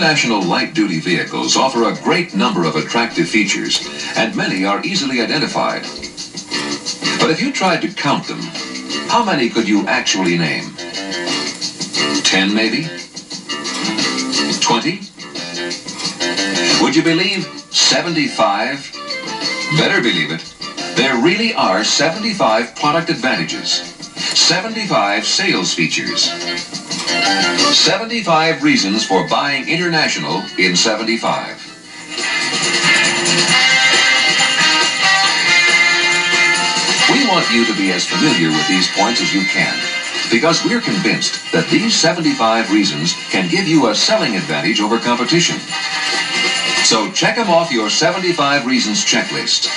International light-duty vehicles offer a great number of attractive features, and many are easily identified. But if you tried to count them, how many could you actually name? 10 maybe? 20? Would you believe 75? Better believe it. There really are 75 product advantages, 75 sales features, 75 reasons for buying International in 75. We want you to be as familiar with these points as you can, because we're convinced that these 75 reasons can give you a selling advantage over competition. So check them off your 75 reasons checklist.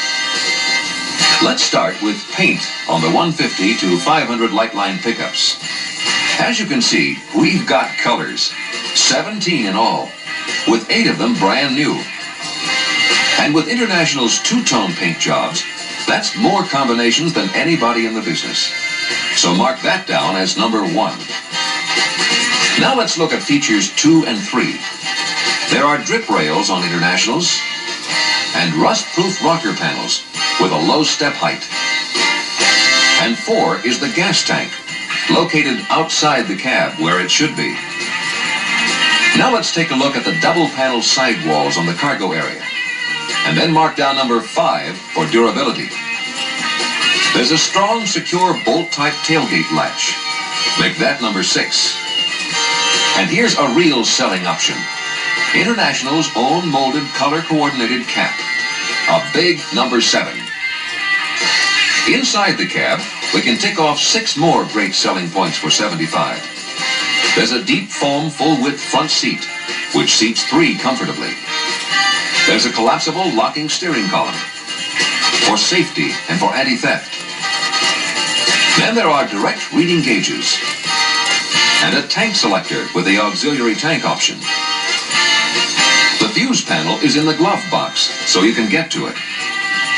Let's start with paint on the 150 to 500 Lightline pickups. As you can see, we've got colors, 17 in all, with 8 of them brand new. And with International's two-tone paint jobs, that's more combinations than anybody in the business. So mark that down as number 1. Now let's look at features 2 and 3. There are drip rails on Internationals and rust-proof rocker panels with a low step height. And 4 is the gas tank, located outside the cab where it should be. Now let's take a look at the double panel sidewalls on the cargo area, and then mark down number 5 for durability. There's a strong, secure bolt-type tailgate latch. Make that number 6. And here's a real selling option. International's own molded, color-coordinated cap. A big number 7. Inside the cab, we can tick off 6 more great selling points for 75. There's a deep foam full-width front seat, which seats 3 comfortably. There's a collapsible locking steering column for safety and for anti-theft. Then there are direct reading gauges and a tank selector with the auxiliary tank option. The fuse panel is in the glove box, so you can get to it.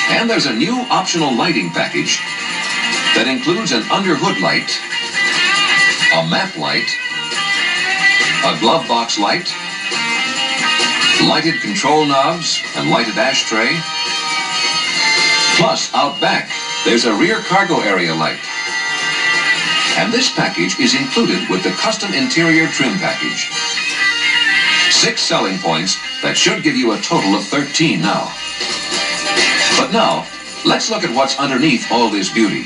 And there's a new optional lighting package that includes an underhood light, a map light, a glove box light, lighted control knobs and lighted ashtray. Plus, out back, there's a rear cargo area light. And this package is included with the custom interior trim package. 6 selling points that should give you a total of 13 now. But now, let's look at what's underneath all this beauty.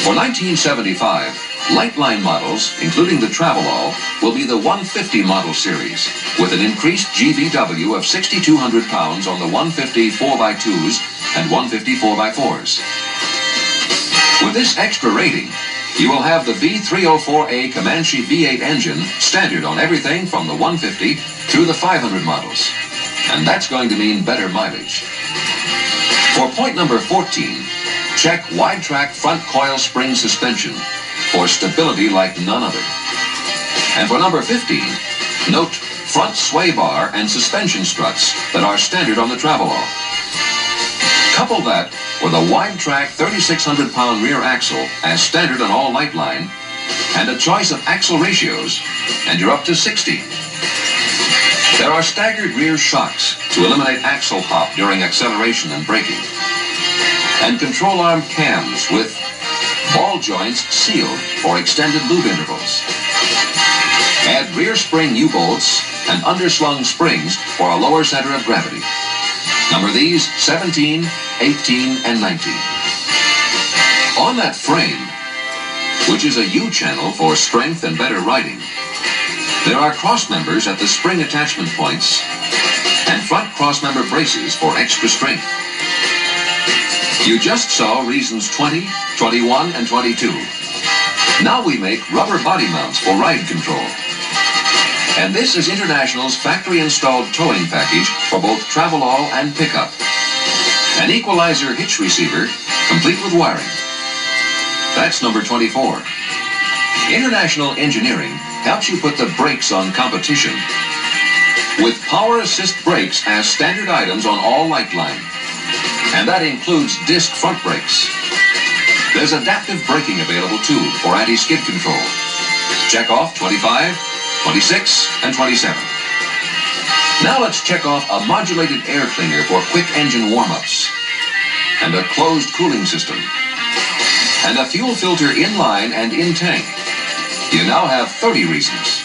For 1975, Lightline models, including the Travelall, will be the 150 model series, with an increased GVW of 6,200 pounds on the 150 4x2s and 150 4x4s. With this extra rating, you will have the V304A Comanche V8 engine standard on everything from the 150 through the 500 models. And that's going to mean better mileage. For point number 14, check wide track front coil spring suspension for stability like none other. And for number 15, note front sway bar and suspension struts that are standard on the Travelall. Couple that with a wide track 3,600 pound rear axle as standard on all Lightline, and a choice of axle ratios, and you're up to 60. There are staggered rear shocks to eliminate axle pop during acceleration and braking, and control arm cams with ball joints sealed for extended lube intervals. Add rear spring U-bolts and underslung springs for a lower center of gravity. Number these 17, 18, and 19. On that frame, which is a U-channel for strength and better riding, there are crossmembers at the spring attachment points and front crossmember braces for extra strength. You just saw reasons 20, 21, and 22. Now we make rubber body mounts for ride control. And this is International's factory-installed towing package for both Travelall and pickup. An equalizer hitch receiver, complete with wiring. That's number 24. International Engineering helps you put the brakes on competition, with power assist brakes as standard items on all Lightline. And that includes disc front brakes. There's adaptive braking available too for anti-skid control. Check off 25, 26, and 27. Now let's check off a modulated air cleaner for quick engine warm-ups, and a closed cooling system, and a fuel filter in line and in tank. You now have 30 reasons.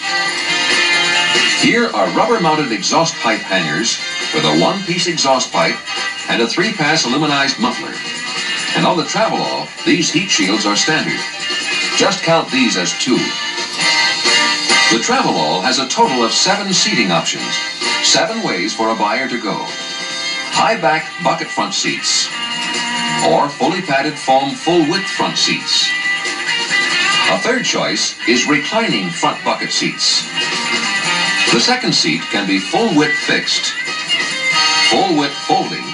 Here are rubber-mounted exhaust pipe hangers with a one-piece exhaust pipe and a 3-pass aluminized muffler. And on the Travelall, these heat shields are standard. Just count these as 2. The Travelall has a total of 7 seating options, 7 ways for a buyer to go. High-back bucket front seats, or fully padded foam full-width front seats. A third choice is reclining front bucket seats. The second seat can be full-width fixed, full-width folding,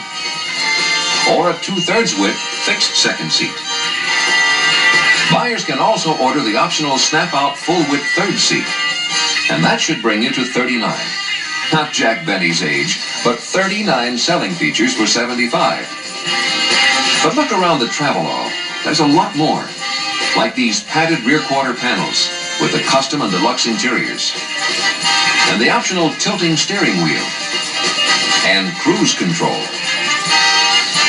or a 2/3 width fixed second seat. Buyers can also order the optional snap-out full-width third seat, and that should bring you to 39. Not Jack Benny's age, but 39 selling features for 75. But look around the Travelall. There's a lot more, like these padded rear quarter panels with the custom and deluxe interiors, and the optional tilting steering wheel, and cruise control.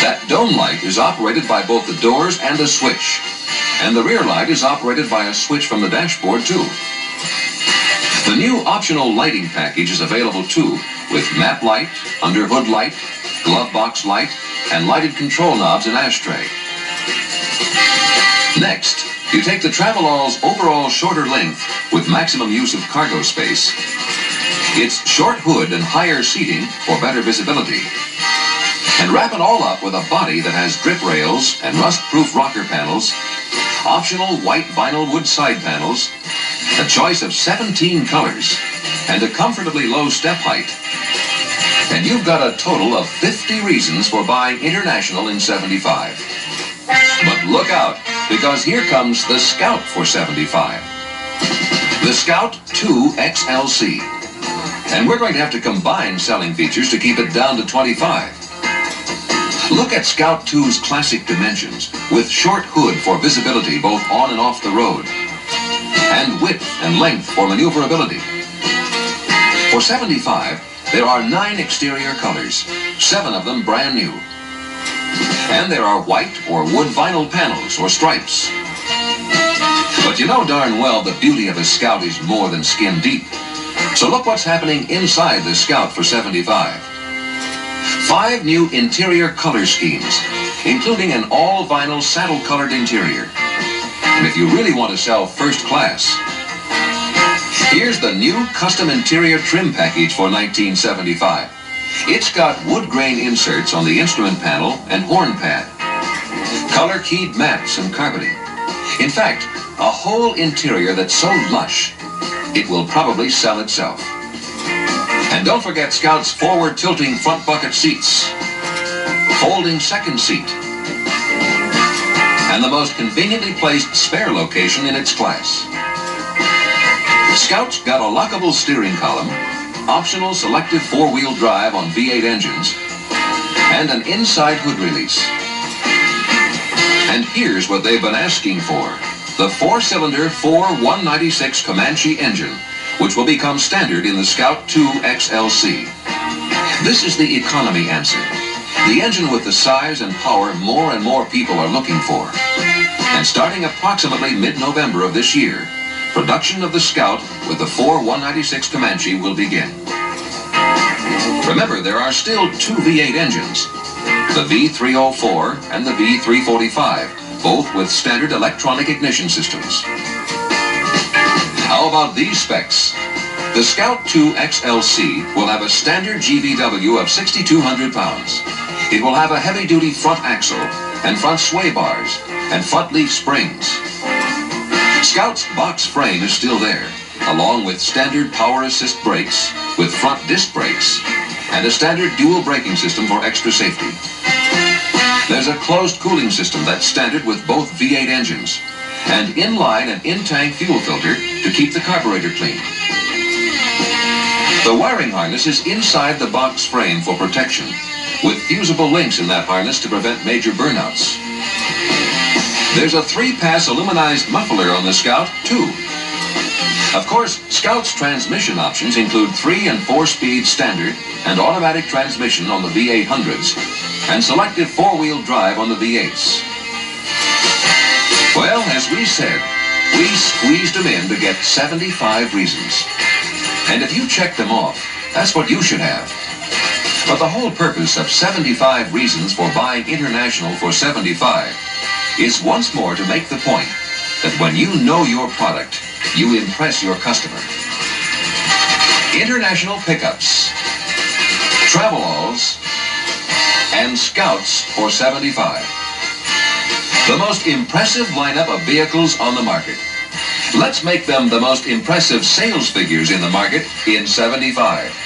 That dome light is operated by both the doors and a switch, and the rear light is operated by a switch from the dashboard too. The new optional lighting package is available too, with map light, underhood light, glove box light, and lighted control knobs and ashtray. Next, you take the Travelall's overall shorter length with maximum use of cargo space, its short hood and higher seating for better visibility, and wrap it all up with a body that has drip rails and rust-proof rocker panels, optional white vinyl wood side panels, a choice of 17 colors, and a comfortably low step height. And you've got a total of 50 reasons for buying International in 75. But look out, because here comes the Scout for 75. The Scout 2 XLC. And we're going to have to combine selling features to keep it down to 25. Look at Scout 2's classic dimensions, with short hood for visibility both on and off the road, and width and length for maneuverability. For 75, there are 9 exterior colors, 7 of them brand new. And there are white or wood vinyl panels or stripes. But you know darn well the beauty of a Scout is more than skin deep. So look what's happening inside the Scout for 75. 5 new interior color schemes, including an all-vinyl saddle-colored interior. And if you really want to sell first class, here's the new custom interior trim package for 1975. It's got wood grain inserts on the instrument panel and horn pad, color-keyed mats and carpeting. In fact, a whole interior that's so lush, it will probably sell itself. And don't forget Scout's forward tilting front bucket seats, folding second seat, and the most conveniently placed spare location in its class. Scout's got a lockable steering column, optional selective 4-wheel drive on V8 engines, and an inside hood release. And here's what they've been asking for: the 4-cylinder 196 Comanche engine, which will become standard in the Scout 2 XLC. This is the economy answer, the engine with the size and power more and more people are looking for. And starting approximately mid-November of this year, production of the Scout with the 196 Comanche will begin. Remember, there are still 2 V8 engines, the V304 and the V345, both with standard electronic ignition systems. How about these specs? The Scout 2 XLC will have a standard GVW of 6,200 pounds. It will have a heavy-duty front axle and front sway bars and front leaf springs. Scout's box frame is still there, along with standard power assist brakes with front disc brakes and a standard dual braking system for extra safety. There's a closed cooling system that's standard with both V8 engines, and inline and in-tank fuel filter to keep the carburetor clean. The wiring harness is inside the box frame for protection, with fusible links in that harness to prevent major burnouts. There's a 3-pass aluminized muffler on the Scout, too. Of course, Scout's transmission options include 3- and 4-speed standard and automatic transmission on the V800s and selective 4-wheel drive on the V8s. Well, as we said, we squeezed them in to get 75 reasons. And if you check them off, that's what you should have. But the whole purpose of 75 reasons for buying International for 75 is once more to make the point that when you know your product, you impress your customer. International pickups, Travelalls, and Scouts for 75. The most impressive lineup of vehicles on the market. Let's make them the most impressive sales figures in the market in 75.